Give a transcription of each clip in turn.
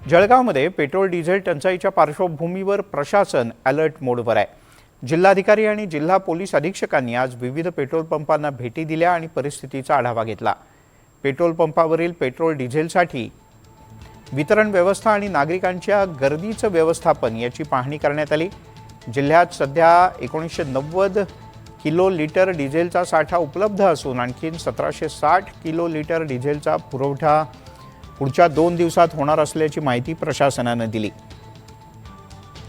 जळगावमध्ये petrol diesel टंचाईच्या पार्श्वभूमीवर प्रशासन अलर्ट मोडवर आहे। जिल्हाधिकारी आणि जिल्हा पोलीस अधीक्षकांनी आज विविध पेट्रोल पंपांना भेटी दिल्या आणि परिस्थितीचा आढावा घेतला। पेट्रोल पंपावरील पेट्रोल डिझेलसाठी वितरण व्यवस्था आणि नागरिकांच्या गर्दीचं व्यवस्थापन याची पाहणी करण्यात आली। जिल्ह्यात सध्या 1990 किलो लिटर डिझेलचा साठा उपलब्ध असून आणखी 1760 किलो लिटर डिझेलचा पुरवठा पुढच्या 2 दिवसात होणार असल्याची माहिती प्रशासनाने दिली।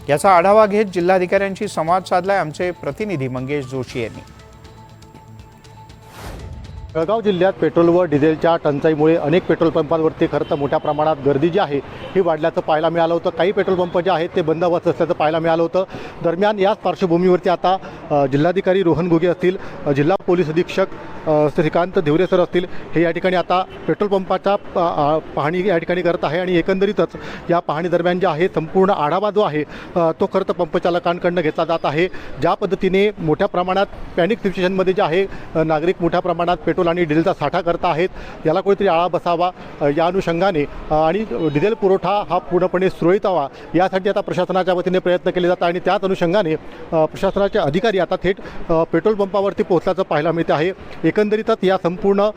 याचा आढावा घेत जिल्हाधिकाऱ्यांशी संवाद साधलाय आमचे प्रतिनिधी मंगेश जोशी यांनी। जळगाव जिल्ह्यात पेट्रोल व डिझेलच्या टंचाईमुळे अनेक पेट्रोल पंपांवरती खरं तर मोठ्या प्रमाणात गर्दी जी आहे ही वाढल्याचं पाहायला मिळालं होतं। काही पेट्रोल पंप जे आहेत ते बंद होत असल्याचं पाहायला मिळालं होतं। दरम्यान याच पार्श्वभूमीवरती आता जिल्हाधिकारी रोहन घुगे असतील, जिल्हा पोलीस अधीक्षक श्रीकांत धिवरे सर असतील, हे या ठिकाणी आता पेट्रोल पंपाचा पाहणी या ठिकाणी करत आहे आणि एकंदरीतच या पाहणी दरम्यान जे आहे संपूर्ण आढावा जो आहे तो खरं तर पंपचालकांकडून घेतला जात आहे। ज्या पद्धतीने मोठ्या प्रमाणात पॅनिक सिच्युएशनमध्ये जे आहे नागरिक मोठ्या प्रमाणात पेट्रोल आणि डिझेलचा साठा करत आहेत, याला कुठेतरी आळा बसावा या अनुषंगाने आणि डिझेल पुरवठा हा पूर्णपणे सुरळीत व्हावा यासाठी आता प्रशासनाच्या वतीने प्रयत्न केले जातात आणि त्याच अनुषंगाने प्रशासनाचे अधिकारी आता थेट पेट्रोल पंपावरती पोहोचल्याचं पाहायला मिळते आहे। एकंदरीतच या संपूर्ण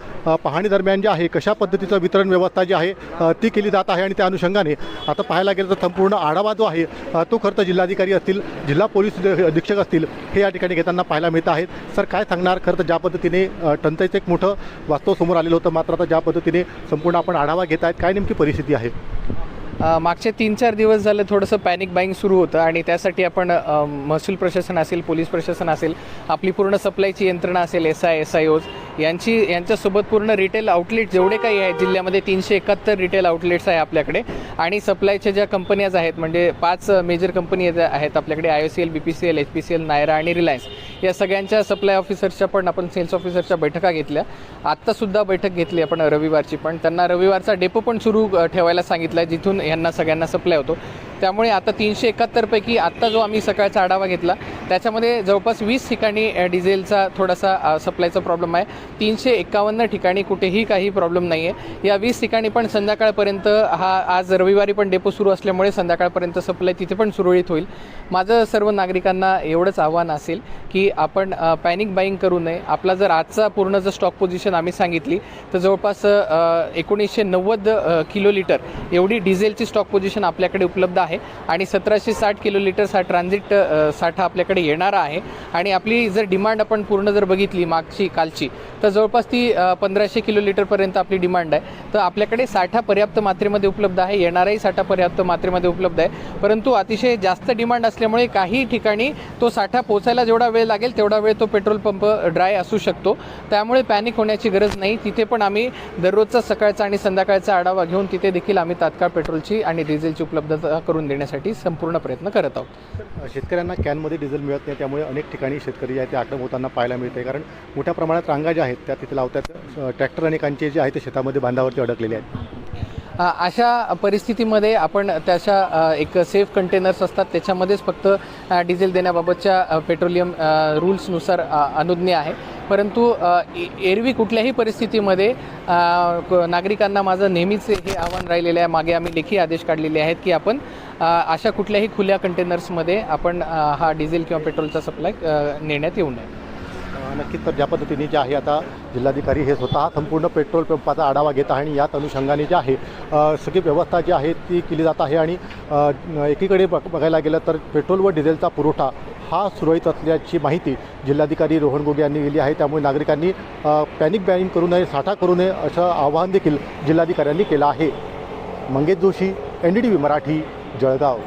पाहणी दरम्यान जे आहे कशा पद्धतीचं वितरण व्यवस्था जी आहे ती केली जात आहे आणि त्या अनुषंगाने आता पाहायला गेलं तर संपूर्ण आढावा जो आहे तो खरं तर जिल्हाधिकारी असतील, जिल्हा पोलीस अधीक्षक असतील हे या ठिकाणी घेताना पाहायला मिळत आहेत। सर काय सांगणार, खरं तर ज्या पद्धतीने टंचाईचं एक मोठं वास्तव समोर आलेलं होतं, मात्र आता ज्या पद्धतीने संपूर्ण आपण आढावा घेत आहेत, काय नेमकी परिस्थिती आहे? मागचे 3-4 दिवस झाले थोडंसं पॅनिक बाईंग सुरू होतं आणि त्यासाठी आपण महसूल प्रशासन असेल, पोलीस प्रशासन असेल, आपली पूर्ण सप्लायची यंत्रणा असेल, SIOज यांच्यासोबत पूर्ण रिटेल आउटलेट जेवढे काही आहेत जिल्ह्यामध्ये 371 रिटेल आउटलेट्स आहे आपल्याकडे आणि सप्लायच्या ज्या कंपन्याज आहेत म्हणजे 5 मेजर कंपनी आहेत आपल्याकडे, IOCL, BPCL, HPCL, नायरा आणि रिलायन्स, या सगळ्यांच्या सप्लाय ऑफिसर्सच्या पण आपण सेल्स ऑफिसरच्या बैठका घेतल्या। आत्तासुद्धा बैठक घेतली आपण रविवारची, पण त्यांना रविवारचा डेपो पण सुरू ठेवायला सांगितला आहे जिथून यांना सगळ्यांना सप्लाय होतो। त्यामुळे आता 371 पैकी आत्ता जो आम्ही सकाळचा आढावा घेतला त्याच्यामध्ये जवळपास 20 ठिकाणी डिझेलचा थोडासा सप्लायचा प्रॉब्लेम आहे। 351 ठिकाणी कुठेही काही प्रॉब्लेम नाही आहे। या 20 ठिकाणी पण संध्याकाळपर्यंत आज रविवारी पण डेपो सुरू असल्यामुळे संध्याकाळपर्यंत सप्लाय तिथे पण सुरळीत होईल। माझं सर्व नागरिकांना एवढंच आव्हान असेल की आपण पॅनिक बाईंग करू नये। आपला जर आजचा पूर्ण जर स्टॉक पोझिशन आम्ही सांगितली तर जवळपास 1990 किलो लिटर एवढी डिझेलची स्टॉक पोझिशन आपल्याकडे उपलब्ध आहे आणि 1760 किलो लिटर ट्रान्झिट साठा आपल्याकडे येणारा आहे आणि आपली जर डिमांड आपण पूर्ण जर बघितली कालची तर जवळपास ती 1500 किलो लिटरपर्यंत आपली डिमांड आहे। तर आपल्याकडे साठा पर्याप्त मात्रेमध्ये उपलब्ध आहे, येणाराही साठा पर्याप्त मात्रेमध्ये उपलब्ध आहे, परंतु अतिशय जास्त डिमांड असल्यामुळे काही ठिकाणी तो साठा पोचायला जेवढा वेळ लागेल तेवढा वेळ तो पेट्रोल पंप ड्राय असू शकतो। त्यामुळे पॅनिक होण्याची गरज नाही। तिथे पण आम्ही दररोजचा सकाळचा आणि संध्याकाळचा आढावा घेऊन तिथे देखील आम्ही तात्काळ पेट्रोलची आणि डिझेलची उपलब्धता करून देण्यासाठी संपूर्ण प्रयत्न करत आहोत। शेतकऱ्यांना कॅनमध्ये डिझेल मिळत नाही, त्यामुळे अनेक ठिकाणी शेतकरी आहे ते आक्रमक होताना पाहायला मिळते, कारण मोठ्या प्रमाणात रांगा ज्या आहेत त्या तिथे लावतात, ट्रॅक्टर अनेकांचे जे आहे ते शेतामध्ये बांधावरती अडकलेले आहेत। अशा परिस्थितीमध्ये आपण त्याच्या एक सेफ कंटेनर्स असतात त्याच्यामध्येच फक्त डिझेल देण्याबाबतच्या पेट्रोलियम रूल्सनुसार अनुज्ञ आहे, परंतु एरवी कुठल्याही परिस्थितीमध्ये नागरिकांना माझं नेहमीच हे आव्हान राहिलेलं आहे। मागे आम्ही लेखी आदेश काढलेले आहेत की आपण अशा कुठल्याही खुल्या कंटेनर्समध्ये आपण हा डिझेल किंवा पेट्रोलचा सप्लाय नेण्यात येऊ नये। नक्कीच, तर ज्या पद्धतीने जे आहे आता जिल्हाधिकारी हे स्वतः संपूर्ण पेट्रोल पंपाचा आढावा घेत आहे आणि याच अनुषंगाने जे आहे सगळी व्यवस्था जी आहे ती केली जात आहे आणि एकीकडे बघायला गेलं तर पेट्रोल व डिझेलचा पुरवठा हा सुरळीत असल्याची माहिती जिल्हाधिकारी रोहन घुगे यांनी दिली आहे। त्यामुळे नागरिकांनी पॅनिक बाईंग करू नये, साठा करू नये असं आवाहन देखील जिल्हाधिकाऱ्यांनी केलं आहे। मंगेश जोशी, NDTV मराठी, जळगाव।